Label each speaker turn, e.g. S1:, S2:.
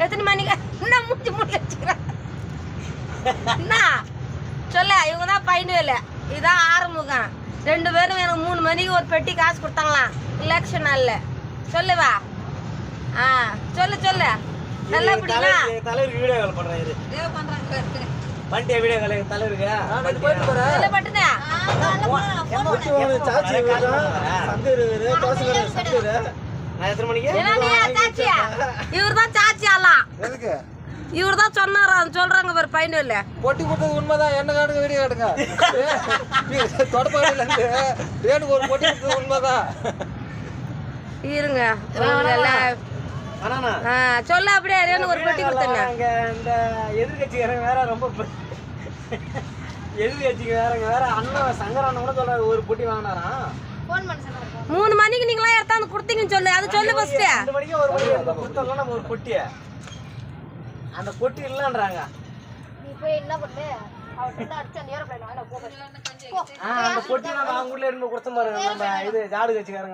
S1: எத்தனை மணிக்கு என்ன மூஞ்சி மூடி வச்சுக்கிறேன் என்ன சொல்ல இவங்க தான் பயனுவேல இதான் ஆறுமுகம் 2 பேரும் எனக்கு 3 மணிக்கு ஒரு பெட்டி காசு கொடுத்தாங்களாம் எலெக்ஷன் நாளில் சொல்லுவா சொல்லு சொல்லு நல்லா பிடிக்கா
S2: தலைவருக்கு வீடியோ கால் பண்றாரு பண்டிகை வீடியோ கால் தலைவருக்கு
S1: சொல்ல பட்டுதா
S2: எத்தனை மணிக்கு
S1: சாட்சியா இவர் தான் சாட்சியாலாம் இவர் தான் சொன்னாரா சொல்றாங்க பாரு பையன் இல்ல
S3: பொட்டி கொடுத்தது உண்மைதான் என்ன காட்டுங்க வீடியோ காட்டுங்க தொடப்பாடியில இருந்து ரேணுக்கு ஒரு பொட்டி கொடுத்தது உண்மைதான்
S2: இருங்க
S1: சொல்ல அப்படியே ரேணுக்கு ஒரு பொட்டி கொடுத்தேன்
S2: இந்த எதிர்கட்சிக்காரங்க வேற ரொம்ப எதிர்கட்சிக்கு வேற அண்ணன் சங்கர் அண்ணன் கூட சொல்றாரு ஒரு பொட்டி வாங்கினாராம்
S1: 3 மணிக்கு நீங்களா எடுத்தாந்து கொடுத்தீங்கன்னு சொல்லு அது சொல்லு ஃபர்ஸ்ட்
S2: 2 மணிக்கு ஒரு பொட்டி கொடுத்தோம்னா நம்ம ஒரு பொட்டிய அந்த பொட்டி இல்லன்றாங்க
S4: நீ போய் என்ன பண்ணு அவட்ட அடிச்சு அந்த ஏரோப்ளேன் வாங்க போ
S2: அந்த பொட்டி நம்ம அவங்க ஊர்ல இருந்து கொடுத்த பாருங்க நம்ம இது ஜாடு கட்சிக்காரங்க